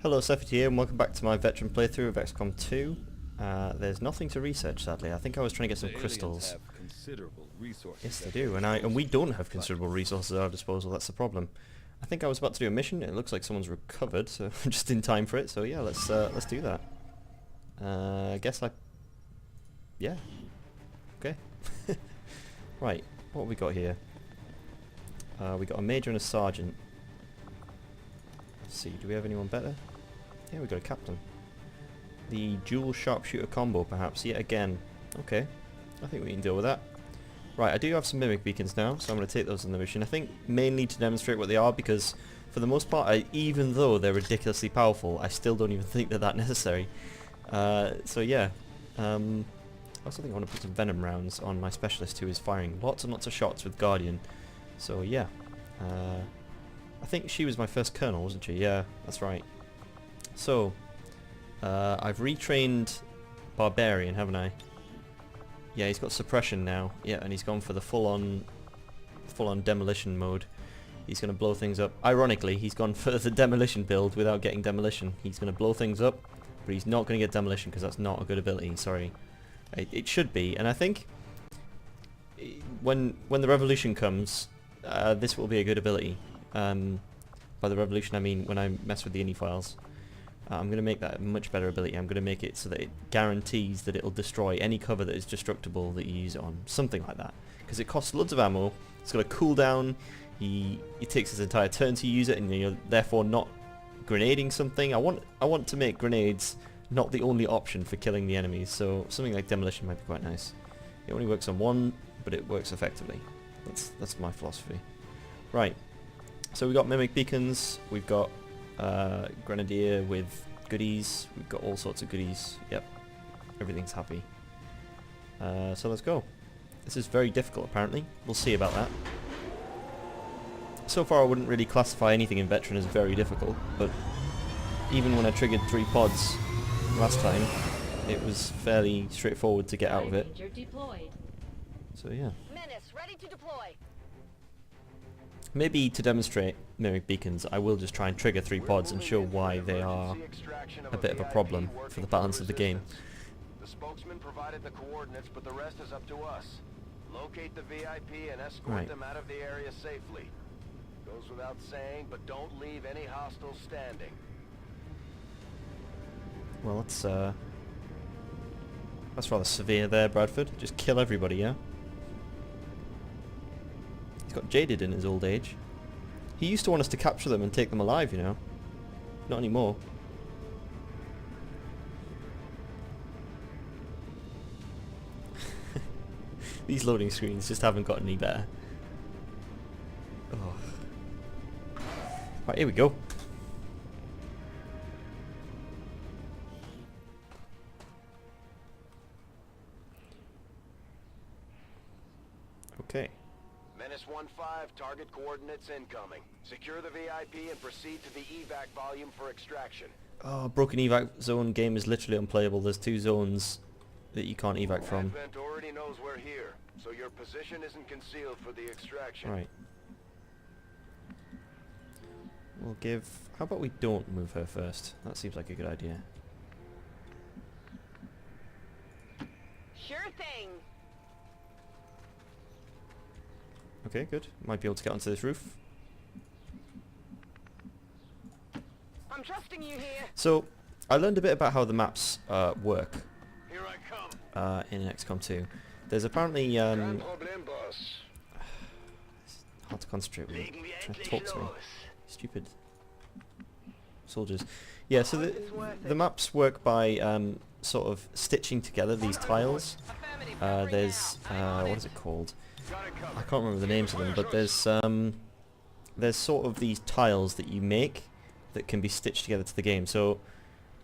Hello, Sefit here, and welcome back to my veteran playthrough of XCOM 2. There's nothing to research, sadly. I think I was trying to get some crystals. Yes, they do, and we don't have considerable resources at our disposal. That's the problem. I think I was about to do a mission. It looks like someone's recovered, so I'm just in time for it. So yeah, let's do that. I guess yeah. Okay. Right. What have we got here? We got a major and a sergeant. Let's see. Do we have anyone better? Yeah, we got a captain. The dual sharpshooter combo, perhaps, yet again. Okay, I think we can deal with that. Right, I do have some mimic beacons now, so I'm going to take those in the mission. I think mainly to demonstrate what they are, because for the most part, even though they're ridiculously powerful, I still don't even think they're that necessary. So yeah, I also think I want to put some venom rounds on my specialist, who is firing lots and lots of shots with Guardian. So yeah, I think she was my first colonel, wasn't she? Yeah, that's right. So, I've retrained Barbarian, haven't I? Yeah, he's got suppression now. Yeah, and he's gone for the full-on demolition mode. He's going to blow things up. Ironically, he's gone for the demolition build without getting demolition. He's going to blow things up, but he's not going to get demolition because that's not a good ability. Sorry, it should be. And I think when the revolution comes, this will be a good ability. By the revolution, I mean when I mess with the ini files. I'm going to make that a much better ability. I'm going to make it so that it guarantees that it'll destroy any cover that is destructible that you use it on. Something like that. Because it costs loads of ammo, it's got a cooldown, it takes his entire turn to use it, and you're therefore not grenading something. I want to make grenades not the only option for killing the enemies, so something like demolition might be quite nice. It only works on one, but it works effectively. That's my philosophy. Right, so we've got mimic beacons, we've got Grenadier with goodies. We've got all sorts of goodies. Yep, everything's happy. So let's go. This is very difficult, apparently. We'll see about that. So far, I wouldn't really classify anything in Veteran as very difficult, but even when I triggered 3 pods last time, it was fairly straightforward to get out of it. So yeah. Menace, ready to deploy. Maybe to demonstrate mimic beacons, I will just try and trigger 3 pods and show why they are a bit of a problem for the balance of the game. The spokesman provided the coordinates, but the rest is up to us. Locate the VIP and escort them out of the area safely. Goes without saying, but don't leave any hostiles standing. Well, that's rather severe there, Bradford. Just kill everybody, yeah? Got jaded in his old age. He used to want us to capture them and take them alive, you know. Not anymore. These loading screens just haven't gotten any better. Oh. Right, here we go. Okay. Menace 1-5, target coordinates incoming. Secure the VIP and proceed to the evac volume for extraction. Oh, broken evac zone game is literally unplayable. There's 2 zones that you can't evac from. Advent already knows we're here, so your position isn't concealed for the extraction. Right. We'll give... How about we don't move her first? That seems like a good idea. Sure thing. Okay, good. Might be able to get onto this roof. I'm trusting you here. So, I learned a bit about how the maps work Here I come. in XCOM 2. There's apparently... Grand problem, boss. It's hard to concentrate when you're trying to talk to me. Stupid soldiers. Yeah, so the maps work by sort of stitching together these tiles. There's... what is it called? I can't remember the names of them, but there's sort of these tiles that you make that can be stitched together to the game. So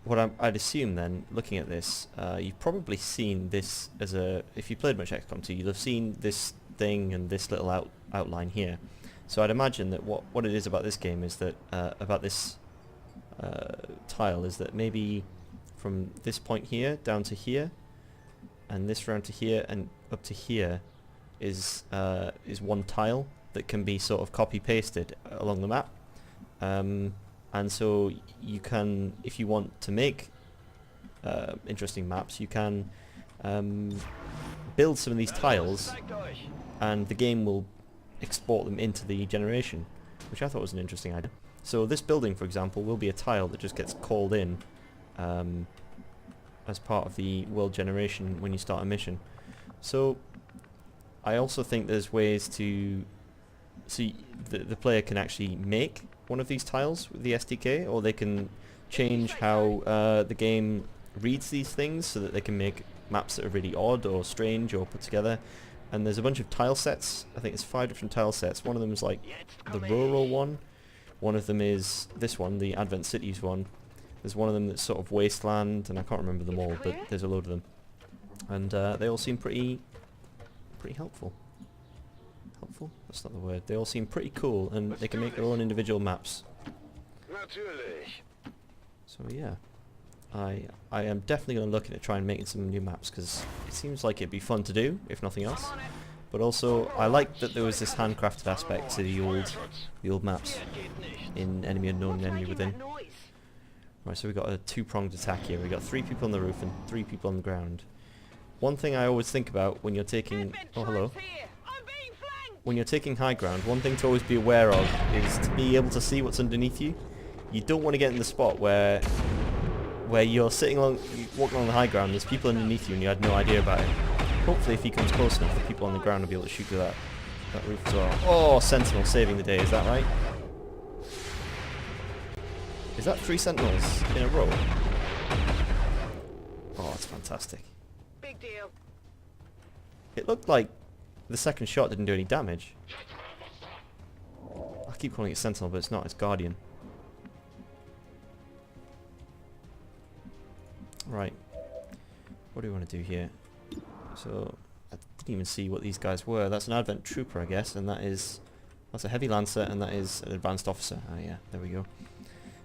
what I'd assume then, looking at this, you've probably seen this as a... If you played much XCOM 2, you'll have seen this thing and this little outline here. So I'd imagine that what it is about this game is that, about this tile, is that maybe from this point here down to here, and this round to here, and up to here, is one tile that can be sort of copy pasted along the map. and so you can, if you want to make interesting maps, you can build some of these tiles, and the game will export them into the generation, which I thought was an interesting idea. So this building, for example, will be a tile that just gets called in as part of the world generation when you start a mission. So I also think there's ways to see the player can actually make one of these tiles with the SDK, or they can change how the game reads these things so that they can make maps that are really odd or strange or put together. And there's a bunch of tile sets. I think it's 5 different tile sets. One of them is like the rural one. One of them is this one, the Advent Cities one. There's one of them that's sort of wasteland, and I can't remember them all, but there's a load of them. And they all seem pretty helpful. Helpful? That's not the word. They all seem pretty cool, and they can make their own individual maps. So yeah, I am definitely going to look at trying making some new maps, because it seems like it'd be fun to do, if nothing else. But also, I like that there was this handcrafted aspect to the old maps in Enemy Unknown and Enemy Within. Right, so we've got a two-pronged attack here. We've got 3 people on the roof and 3 people on the ground. One thing I always think about when you're taking... Oh, hello. When you're taking high ground, one thing to always be aware of is to be able to see what's underneath you. You don't want to get in the spot where you're sitting along, walking on the high ground, there's people underneath you and you had no idea about it. Hopefully if he comes close enough, the people on the ground will be able to shoot through that roof as well. Oh, Sentinel saving the day, is that right? Is that 3 Sentinels in a row? Oh, it's fantastic. Big deal. It looked like the second shot didn't do any damage. I keep calling it Sentinel, but it's not, it's Guardian. Right. What do we want to do here? So, I didn't even see what these guys were. That's an Advent Trooper, I guess, and that's a Heavy Lancer, and that is an Advanced Officer. Ah, yeah, there we go.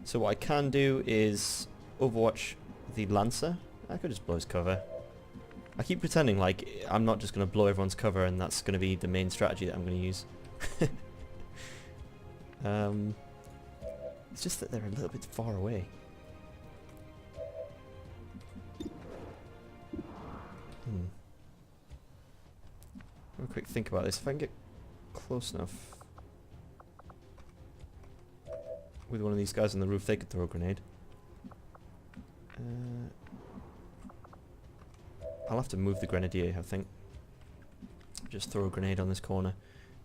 So what I can do is Overwatch the Lancer. I could just blow his cover. I keep pretending like I'm not just going to blow everyone's cover and that's going to be the main strategy that I'm going to use. It's just that they're a little bit far away. Have a quick think about this. If I can get close enough with one of these guys on the roof, they could throw a grenade. I'll have to move the grenadier, I think. Just throw a grenade on this corner.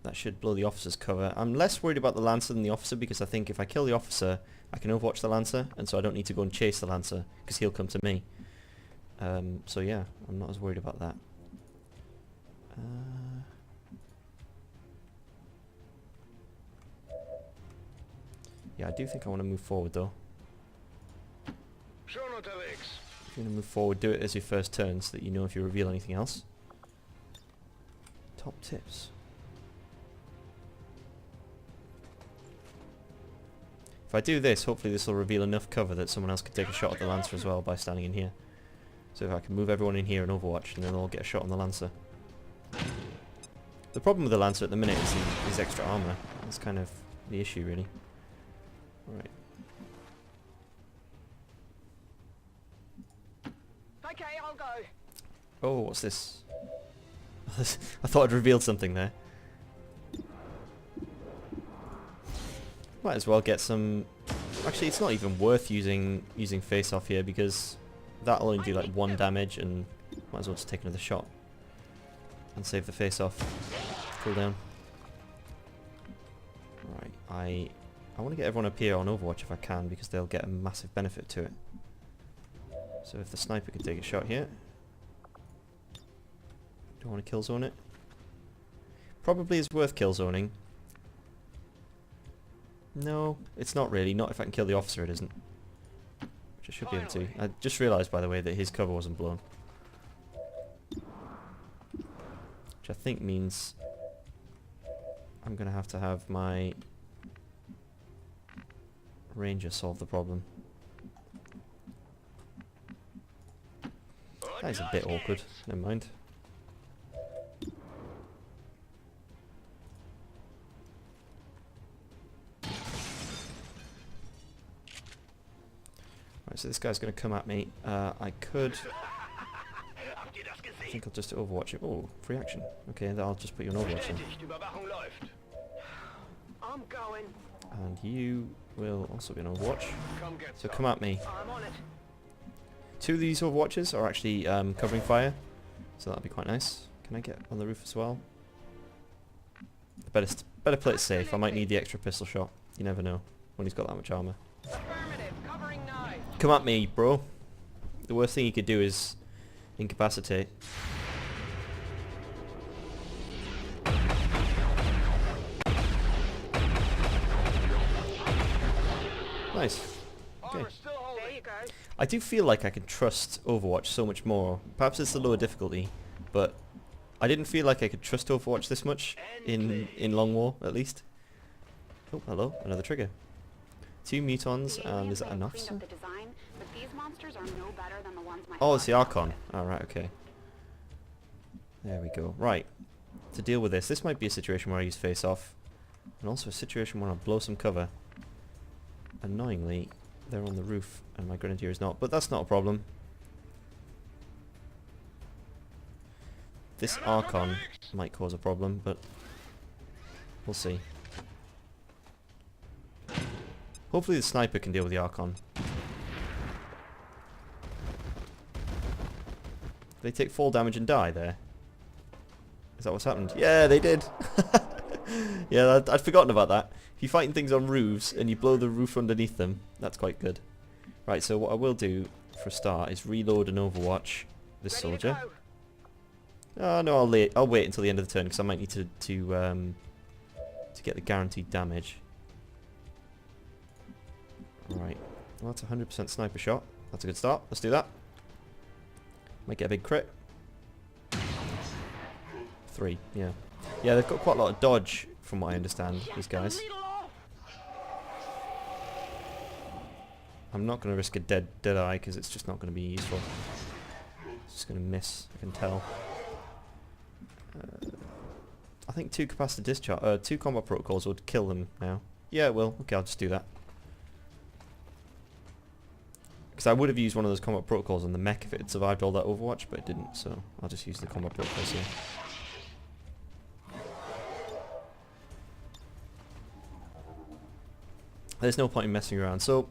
That should blow the officer's cover. I'm less worried about the Lancer than the officer, because I think if I kill the officer, I can overwatch the Lancer, and so I don't need to go and chase the Lancer, because he'll come to me. So yeah, I'm not as worried about that. Yeah, I do think I want to move forward though. If you're going to move forward, do it as your first turn so that you know if you reveal anything else. Top tips. If I do this, hopefully this will reveal enough cover that someone else could take a shot at the Lancer as well by standing in here. So if I can move everyone in here and Overwatch, and then they'll get a shot on the Lancer. The problem with the Lancer at the minute is his extra armor. That's kind of the issue, really. Right. Okay, I'll go. Oh, what's this? I thought I'd revealed something there. Might as well get some... Actually, it's not even worth using face off here, because that'll only do like 1 damage, and might as well just take another shot and save the face off cooldown. Right, I want to get everyone up here on Overwatch if I can, because they'll get a massive benefit to it. So if the sniper can take a shot here. Do I want to kill zone it? Probably is worth kill zoning. No, it's not really. Not if I can kill the officer, it isn't. Which I should be able to. I just realised, by the way, that his cover wasn't blown. Which I think means I'm going to have my ranger solve the problem. That is a bit awkward. Never mind. Right, so this guy's going to come at me. I could... I think I'll just overwatch it. Oh, free action. Okay, then I'll just put you on overwatch then. I'm going. And you will also be on overwatch. So come at me. I'm on it. 2 of these overwatches are actually covering fire, so that'll be quite nice. Can I get on the roof as well? Better play it safe. I might need the extra pistol shot. You never know when he's got that much armor. Affirmative. Covering 9. Come at me, bro. The worst thing you could do is incapacitate. Nice. Okay. There you go. I do feel like I can trust Overwatch so much more. Perhaps it's the lower difficulty, but I didn't feel like I could trust Overwatch this much in Long War, at least. Oh, hello, another trigger. 2 mutons, and is that enough? Sir? Oh, it's the Archon. Alright, okay. There we go. Right. To deal with this might be a situation where I use face off, and also a situation where I'll blow some cover. Annoyingly, they're on the roof, and my grenadier is not, but that's not a problem. This Archon might cause a problem, but we'll see. Hopefully the sniper can deal with the Archon. They take fall damage and die there. Is that what's happened? Yeah, they did. Yeah, I'd forgotten about that. If you're fighting things on roofs and you blow the roof underneath them, that's quite good. Right, so what I will do for a start is reload and overwatch this soldier. Oh no, I'll wait until the end of the turn because I might need to get the guaranteed damage. Alright, well that's 100% sniper shot. That's a good start. Let's do that. Might get a big crit. 3, yeah. Yeah, they've got quite a lot of dodge from what I understand, these guys. I'm not going to risk a dead eye because it's just not going to be useful. It's just going to miss, I can tell. I think 2 capacitor discharge, 2 combat protocols would kill them now. Yeah, it will. Okay, I'll just do that. Because I would have used one of those combat protocols on the mech if it had survived all that Overwatch, but it didn't, so I'll just use the combat protocols here. There's no point in messing around. So,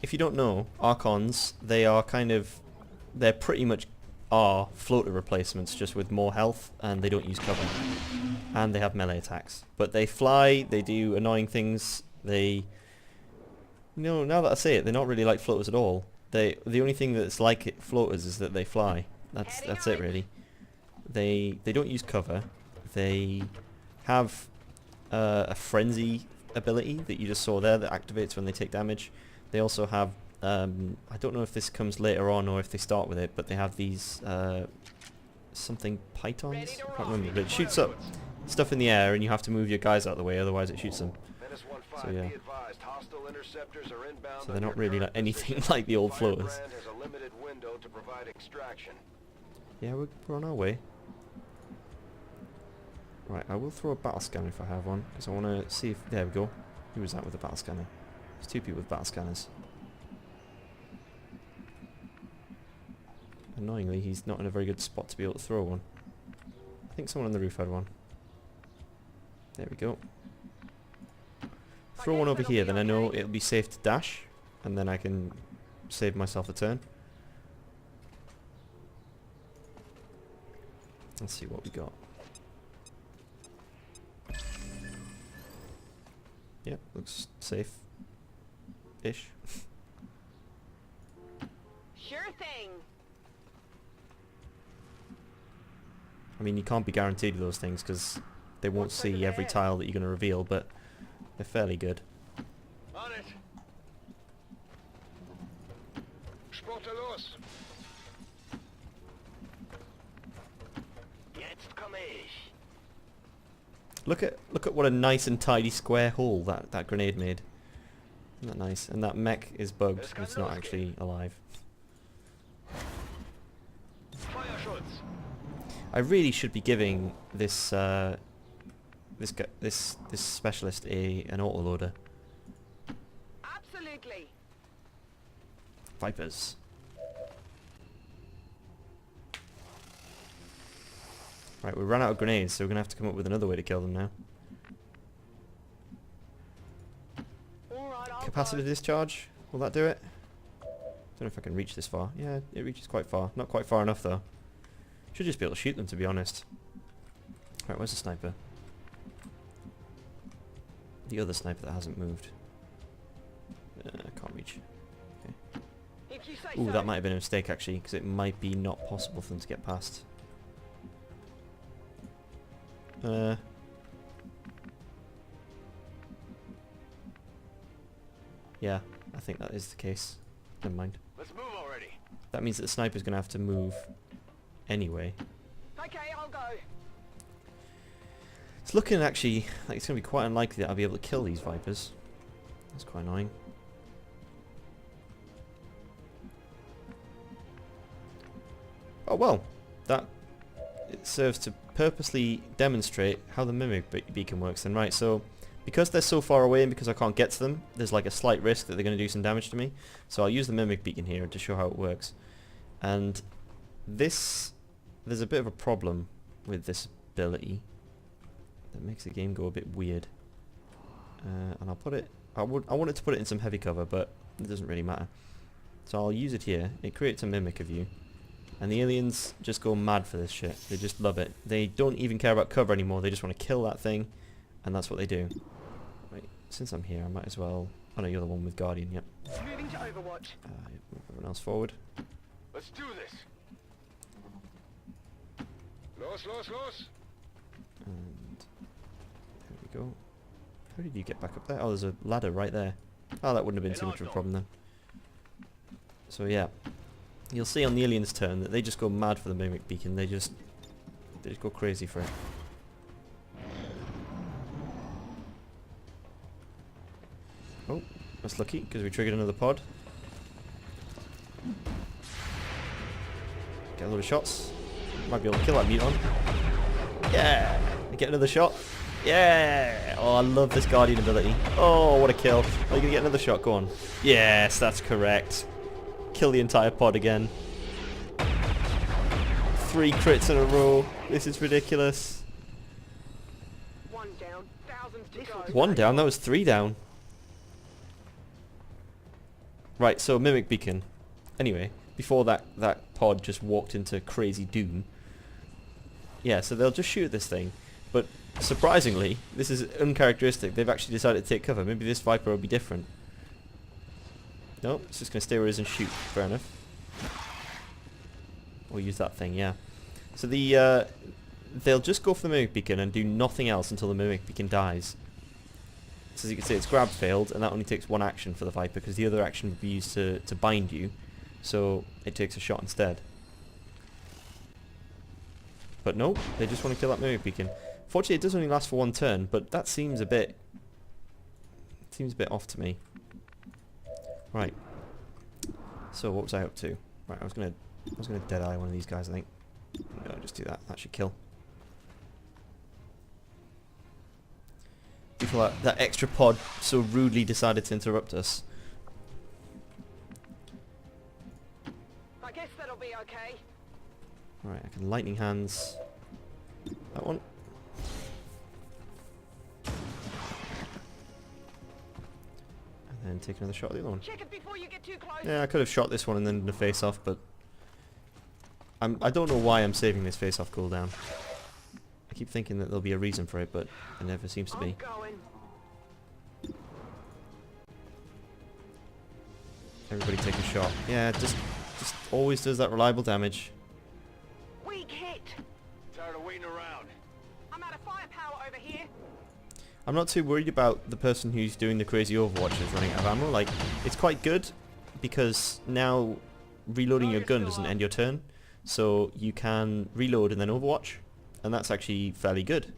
if you don't know, Archons, they're pretty much floater replacements, just with more health, and they don't use cover. And they have melee attacks. But they fly, they do annoying things, now that I say it, they're not really like floaters at all. The only thing that's like floaters is that they fly. That's it really. They don't use cover. They have a frenzy ability that you just saw there that activates when they take damage. They also have I don't know if this comes later on or if they start with it, but they have these something pythons. I can't remember. But it shoots up stuff in the air, and you have to move your guys out of the way, otherwise it shoots them. So yeah. So they're not really like anything like the old floaters. Yeah, we're on our way. Right, I will throw a battle scanner if I have one, because I want to see if... There we go. Who was that with a battle scanner? There's 2 people with battle scanners. Annoyingly, he's not in a very good spot to be able to throw one. I think someone on the roof had one. There we go. Throw one over here, then I know it'll be safe to dash, and then I can save myself a turn. Let's see what we got. Yep, looks safe-ish. Sure thing. I mean, you can't be guaranteed with those things because they won't see every tile that you're going to reveal, but they're fairly good. On it. Sporte los. Jetzt komme ich. Look at what a nice and tidy square hole that grenade made. Isn't that nice? And that mech is bugged. It's not actually alive. I really should be giving this this specialist an autoloader. Absolutely. Vipers. Right, we ran out of grenades, so we're gonna have to come up with another way to kill them now. Alright, I'll Capacitive discharge. Will that do it? Don't know if I can reach this far. Yeah, it reaches quite far. Not quite far enough though. Should just be able to shoot them, to be honest. Right, where's the sniper? The other sniper that hasn't moved. I can't reach. If you say Ooh, so. that might have been a mistake actually, because it might be not possible for them to get past. Yeah, I think that is the case. Never mind. Let's move already. That means that the sniper's going to have to move anyway. Okay, I'll go. It's looking actually like it's going to be quite unlikely that I'll be able to kill these Vipers. That's quite annoying. Oh well, that it serves to purposely demonstrate how the mimic beacon works then, right? So because they're so far away and because I can't get to them, there's like a slight risk that they're going to do some damage to me. So I'll use the mimic beacon here to show how it works. And there's a bit of a problem with this ability that makes the game go a bit weird. And I'll put it, I wanted to put it in some heavy cover, but it doesn't really matter. So I'll use it here. It creates a mimic of you. And the aliens just go mad for this shit. They just love it. They don't even care about cover anymore. They just want to kill that thing. And that's what they do. Right, since I'm here, I might as well... Oh no, you're the one with Guardian, yep. Moving to Overwatch. Move everyone else forward. Let's do this. Los, los, los. And... there we go. How did you get back up there? Oh, there's a ladder right there. Oh, that wouldn't have been too much of a problem then. So yeah. You'll see on the aliens' turn that they just go mad for the mimic beacon. They just go crazy for it. Oh, that's lucky because we triggered another pod. Get a load of shots. Might be able to kill that muton. Yeah! Get another shot. Yeah! Oh, I love this Guardian ability. Oh, what a kill. Oh, you're gonna get another shot. Go on. Yes, that's correct. Kill the entire pod again. 3 crits in a row. This is ridiculous. One down, thousands to go. 1 down, that was 3 down. Right, so Mimic Beacon. Anyway, before that pod just walked into crazy doom. Yeah, so they'll just shoot at this thing. But surprisingly, this is uncharacteristic. They've actually decided to take cover. Maybe this Viper will be different. Nope, it's just going to stay where it is and shoot. Fair enough. Or use that thing, yeah. So they'll just go for the Mimic Beacon and do nothing else until the Mimic Beacon dies. So as you can see, it's grab failed, and that only takes 1 action for the Viper, because the other action would be used to bind you. So it takes a shot instead. But no, they just want to kill that Mimic Beacon. Fortunately, it does only last for 1 turn, but that seems a bit off to me. Right. So what was I up to? Right, I was gonna deadeye one of these guys, I think. No, just do that. That should kill. Before that extra pod so rudely decided to interrupt us. I guess that'll be okay. Right, I can lightning hands that one. And then take another shot at the other one. Check it before you get too close. Yeah, I could have shot this one and then the face off, but I don't know why I'm saving this face off cooldown. I keep thinking that there'll be a reason for it, but there never seems to be. I'm going. Everybody take a shot. Yeah, just always does that reliable damage. Weak hit. Tired of waiting around. I'm out of firepower over here. I'm not too worried about the person who's doing the crazy Overwatches running out of ammo. Like, it's quite good because now reloading your gun doesn't end your turn, so you can reload and then Overwatch, and that's actually fairly good.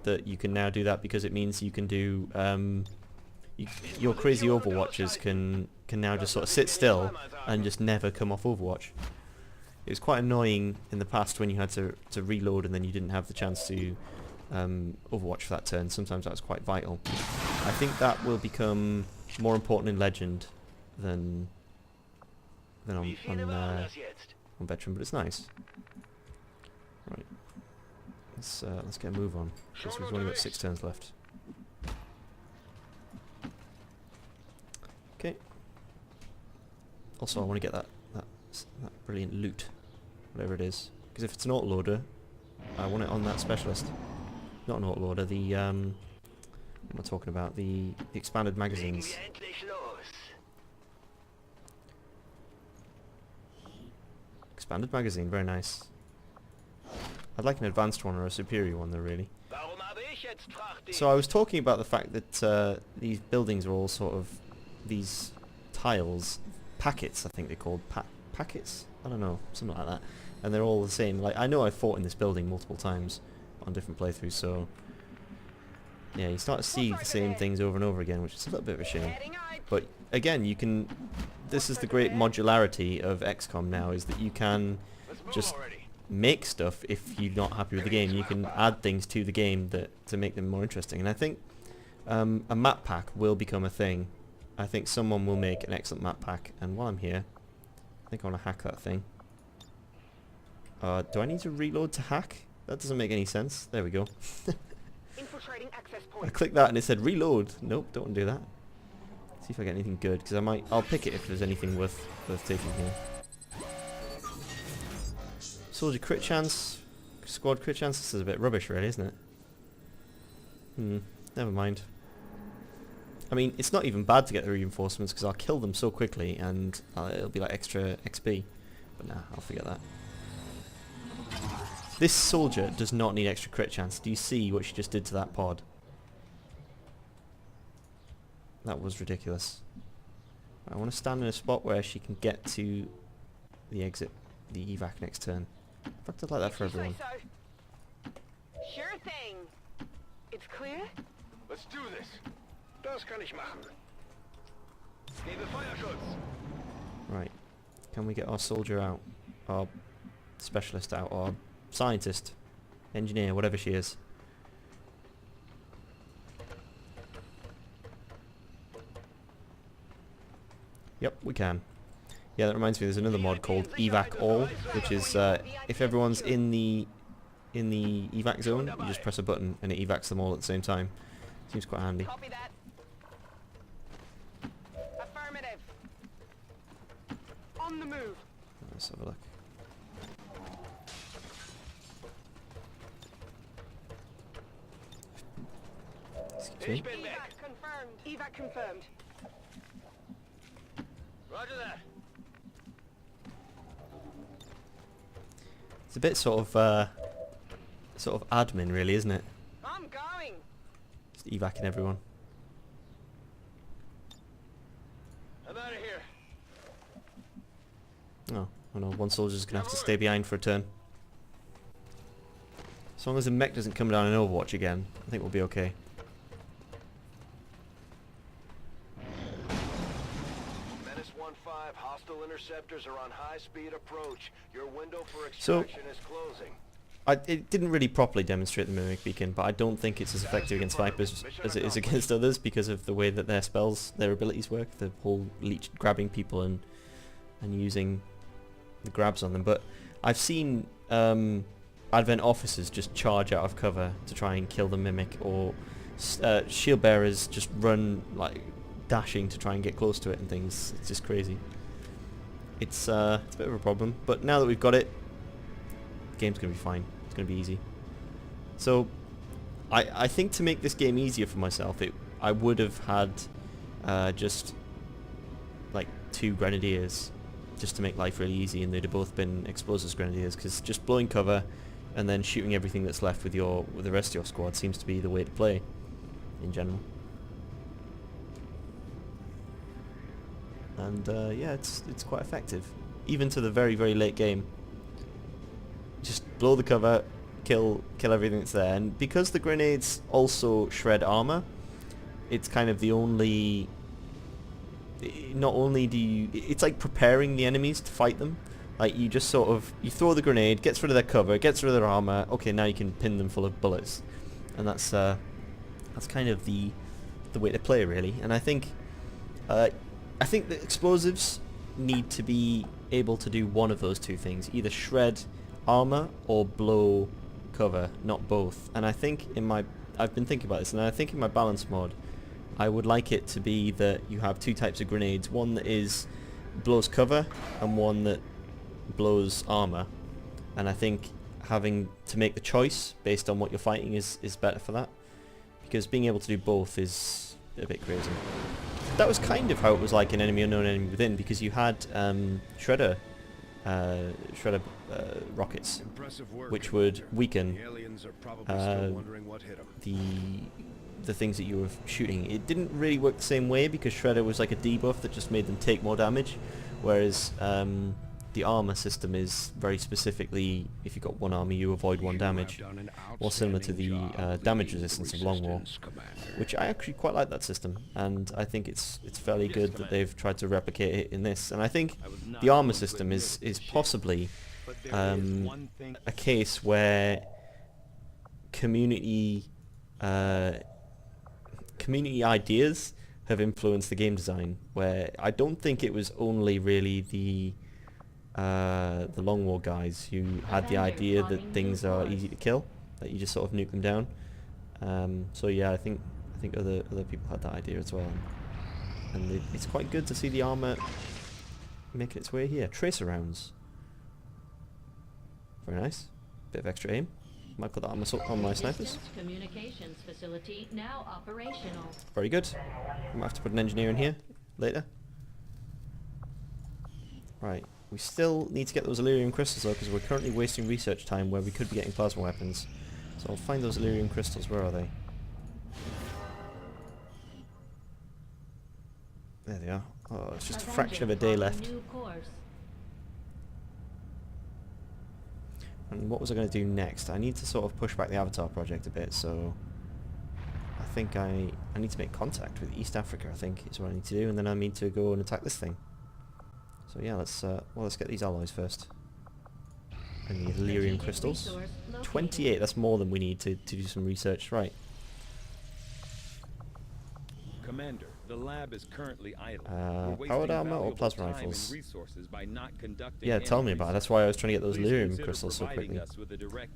That you can now do that because it means you can do your crazy Overwatches can now just sort of sit still and just never come off Overwatch. It was quite annoying in the past when you had to reload and then you didn't have the chance to Overwatch for that turn. Sometimes that was quite vital. I think that will become more important in Legend than than on veteran, but it's nice. Right. Let's get a move on, because we've only got 6 turns left. Okay. Also, I want to get that brilliant loot, whatever it is, because if it's an autoloader, I want it on that specialist. Not an autoloader. The what am I talking about? The expanded magazines. Expanded magazine, very nice. I'd like an advanced one or a superior one though, really. So I was talking about the fact that these buildings are all sort of these tiles, packets I think they're called, packets? I don't know, something like that. And they're all the same. Like, I know I've fought in this building multiple times on different playthroughs, so yeah, you start to see the same things over and over again, which is a little bit of a shame. But again, you can, this is the great modularity of XCOM now, is that you can just make stuff if you're not happy with the game. You can add things to the game to make them more interesting. And I think a map pack will become a thing. I think someone will make an excellent map pack, and while I'm here, I think I want to hack that thing. Do I need to reload to hack? That doesn't make any sense. There we go. Infiltrating access I point. clicked that and it said reload. Nope, don't want to do that. See if I get anything good, because I'll pick it if there's anything worth taking here. Soldier crit chance, squad crit chance. This is a bit rubbish, really, isn't it? Never mind. I mean, it's not even bad to get the reinforcements, because I'll kill them so quickly and it'll be like extra XP. But nah, I'll forget that. This soldier does not need extra crit chance. Do you see what she just did to that pod? That was ridiculous. I want to stand in a spot where she can get to the exit, the evac next turn. In fact, I'd like that for everyone. Sure thing. It's clear? Let's do this. Das kann ich machen. Gebe Feuerschutz. Right. Can we get our soldier out? Our specialist out? Our scientist? Engineer? Whatever she is. Yep, we can. Yeah, that reminds me, there's another mod called Evac All, which is if everyone's in the evac zone, you just press a button and it evacs them all at the same time. Seems quite handy. Copy that. Affirmative. On the move. Let's have a look. Excuse me. Evac confirmed. Evac confirmed. Roger that. It's a bit sort of admin, really, isn't it? I'm going. Just evacing everyone. I'm out of here. Oh no, one soldier's gonna have to stay behind for a turn. As long as the mech doesn't come down in Overwatch again, I think we'll be okay. Menace 1-5, hostile interceptors are on high-speed approach. Your window for extraction is closing. It didn't really properly demonstrate the Mimic Beacon, but I don't think it's as effective against Vipers as it is against others because of the way that their spells, their abilities work. The whole leech grabbing people and using the grabs on them. But I've seen Advent officers just charge out of cover to try and kill the Mimic, or shield bearers just run like dashing to try and get close to it and things. It's just crazy. It's a bit of a problem, but now that we've got it, the game's gonna be fine. It's gonna be easy. So I think to make this game easier for myself, I would have had just like 2 grenadiers just to make life really easy, and they'd have both been explosives grenadiers, because just blowing cover and then shooting everything that's left with the rest of your squad seems to be the way to play in general. And yeah, it's quite effective, even to the very, very late game. Just blow the cover, kill everything that's there, and because the grenades also shred armor, it's kind of the only. Not only do you, it's like preparing the enemies to fight them. Like you just sort of throw the grenade, gets rid of their cover, gets rid of their armor. Okay, now you can pin them full of bullets, and that's kind of the way to play, really. And I think the explosives need to be able to do one of those two things, either shred armor or blow cover, not both. And I think I've been thinking about this, and I think in my balance mod, I would like it to be that you have two types of grenades, one that blows cover and one that blows armor. And I think having to make the choice based on what you're fighting is better for that, because being able to do both is a bit crazy. That was kind of how it was like in Enemy Unknown Enemy Within, because you had shredder rockets, which would weaken the things that you were shooting. It didn't really work the same way because shredder was like a debuff that just made them take more damage, whereas the armor system is very specifically, if you've got one armor you avoid one damage, more similar to the damage resistance of Long War, which I actually quite like that system, and I think it's fairly good that they've tried to replicate it in this. And I think the armor system is possibly a case where community ideas have influenced the game design, where I don't think it was only really the Long War guys who had the idea that things are easy to kill, that you just sort of nuke them down. So yeah, I think other people had that idea as well, and it's quite good to see the armor making its way here. Tracer rounds, very nice. Bit of extra aim. Might put that on my snipers. Communications facility now operational. Very good. I might have to put an engineer in here later. Right. We still need to get those Illyrium crystals though, because we're currently wasting research time where we could be getting plasma weapons. So I'll find those Illyrium crystals. Where are they? There they are. Oh, it's just a fraction of a day left. And what was I going to do next? I need to sort of push back the Avatar project a bit, so I think I need to make contact with East Africa, I think, is what I need to do, and then I need to go and attack this thing. So yeah, let's get these alloys first. And the Illyrium crystals. 28, that's more than we need to do some research. Right. Commander, the lab is currently idle. Powered armor or plasma rifles? Yeah, tell me about it. That's why I was trying to get those Illyrium crystals so quickly.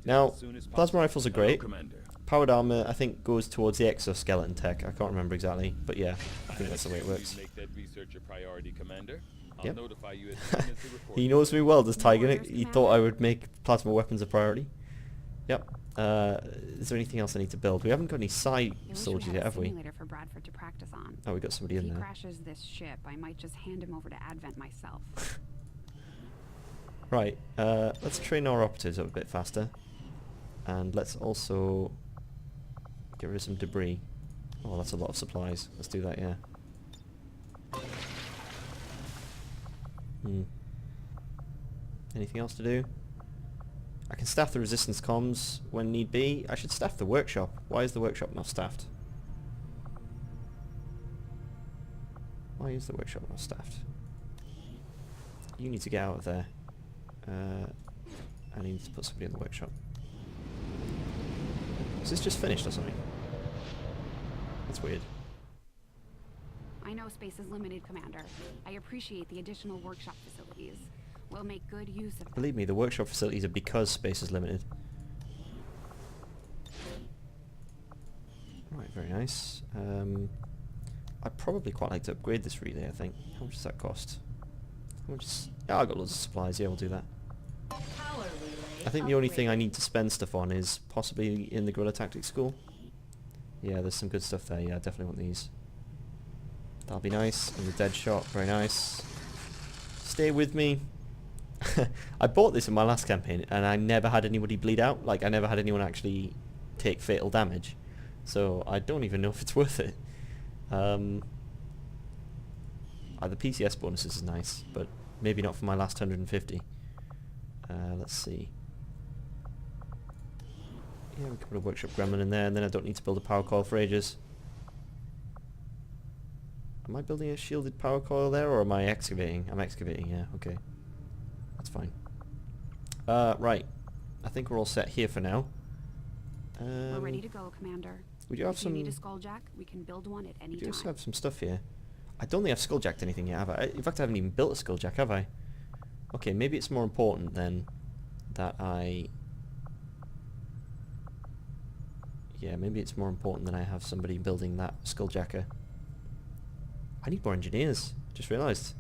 Now, plasma rifles are great. Powered armor, I think, goes towards the exoskeleton tech. I can't remember exactly, but yeah, I think that's the way it works. Yep. He knows me well, does Tiger. He thought I would make plasma weapons a priority. Yep. Is there anything else I need to build? We haven't got any side soldiers yet, have we? For Bradford to practice on. Oh, we got somebody in there. If he crashes this ship, I might just hand him over to Advent myself. Right. Let's train our operatives up a bit faster, and let's also get rid of some debris. Oh, that's a lot of supplies. Let's do that. Yeah. Anything else to do? I can staff the resistance comms when need be. I should staff the workshop. Why is the workshop not staffed? Why is the workshop not staffed? You need to get out of there. I need to put somebody in the workshop. Is this just finished or something? That's weird. I know space is limited, Commander. I appreciate the additional workshop facilities. We'll make good use of them. Believe me, the workshop facilities are because space is limited. Right, very nice. I'd probably quite like to upgrade this relay, I think. How much does that cost? How much yeah, I've got loads of supplies, yeah, we'll do that. I think the only thing I need to spend stuff on is possibly in the Guerrilla Tactics School. Yeah, there's some good stuff there, yeah, I definitely want these. That'll be nice. And the dead shot, very nice. Stay with me. I bought this in my last campaign and I never had anybody bleed out. Like, I never had anyone actually take fatal damage. So I don't even know if it's worth it. The PCS bonuses is nice, but maybe not for my last 150. Let's see. Yeah, we can put a workshop gremlin in there, and then I don't need to build a power coil for ages. Am I building a shielded power coil there, or am I excavating? I'm excavating, yeah, okay. That's fine. Right. I think we're all set here for now. We're ready to go, Commander. We do have some... If you need a skulljack, we can build one at any time. We do also have some stuff here. I don't think I've skulljacked anything yet, have I? In fact, I haven't even built a skulljack, have I? Okay, maybe it's more important then that I... Yeah, maybe it's more important than I have somebody building that skulljacker. I need more engineers. Just realised.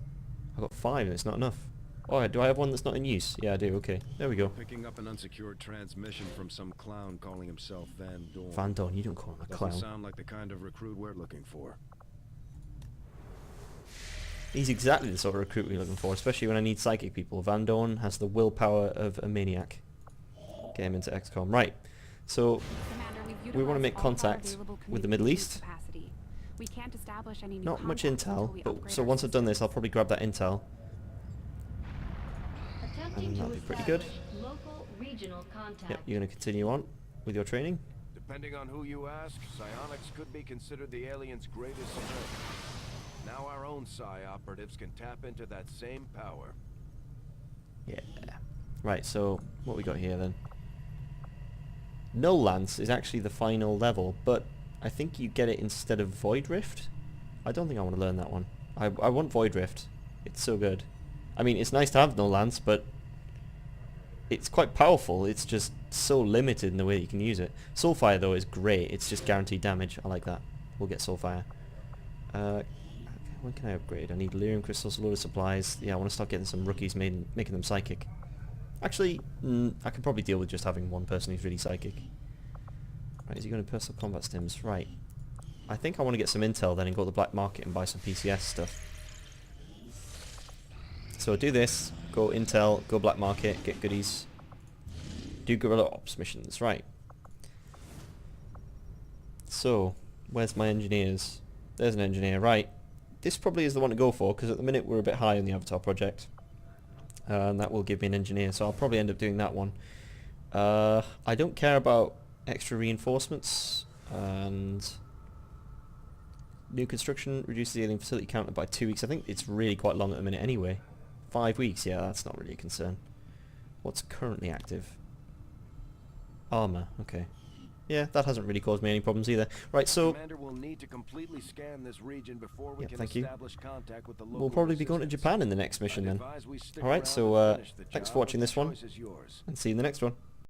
I've got 5 and it's not enough. Oh, do I have one that's not in use? Yeah, I do. Okay, there we go. Picking up an unsecured transmission from some clown calling himself Van Dorn. Van Dorn, you don't call him a clown. Doesn't sound like the kind of recruit we're looking for. He's exactly the sort of recruit we're looking for, especially when I need psychic people. Van Dorn has the willpower of a maniac. Get him into XCOM. Right, so we want to make contact with the Middle East. We can't establish any new Not much contacts until intel, we but upgrade so our once I've done systems. this, I'll probably grab that intel. Attempting And to that'll be pretty good. establish local regional contact. Yep, you're going to continue on with your training. Depending on who you ask, psionics could be considered the aliens' greatest strength. Now our own psi operatives can tap into that same power. Yeah. Right, so what we got here then? Null Lance is actually the final level, but I think you get it instead of Void Rift. I don't think I want to learn that one. I want Void Rift. It's so good. I mean, it's nice to have Null Lance, but it's quite powerful. It's just so limited in the way you can use it. Soulfire, though, is great. It's just guaranteed damage. I like that. We'll get Soulfire. When can I upgrade? I need Lyrium crystals, a load of supplies. Yeah, I want to start getting some rookies making them psychic. Actually, I could probably deal with just having one person who's really psychic. Right, is he going to personal combat stims? Right. I think I want to get some intel then and go to the black market and buy some PCS stuff. So do this, go intel, go black market, get goodies. Do guerrilla ops missions, right. So, where's my engineers? There's an engineer, right. This probably is the one to go for, because at the minute we're a bit high on the Avatar project. And that will give me an engineer, so I'll probably end up doing that one. I don't care about extra reinforcements, and new construction reduces the alien facility counter by 2 weeks. I think it's really quite long at the minute anyway. 5 weeks, yeah, that's not really a concern. What's currently active? Armor, okay. Yeah, that hasn't really caused me any problems either. Right, so Commander will need to completely scan this region before we yeah, can thank you. establish contact with the local We'll probably be going to resistance. Japan in the next mission I'd then. advise we stick Alright, around so and finish the thanks job, for watching but this the one, choice is yours. and see you in the next one.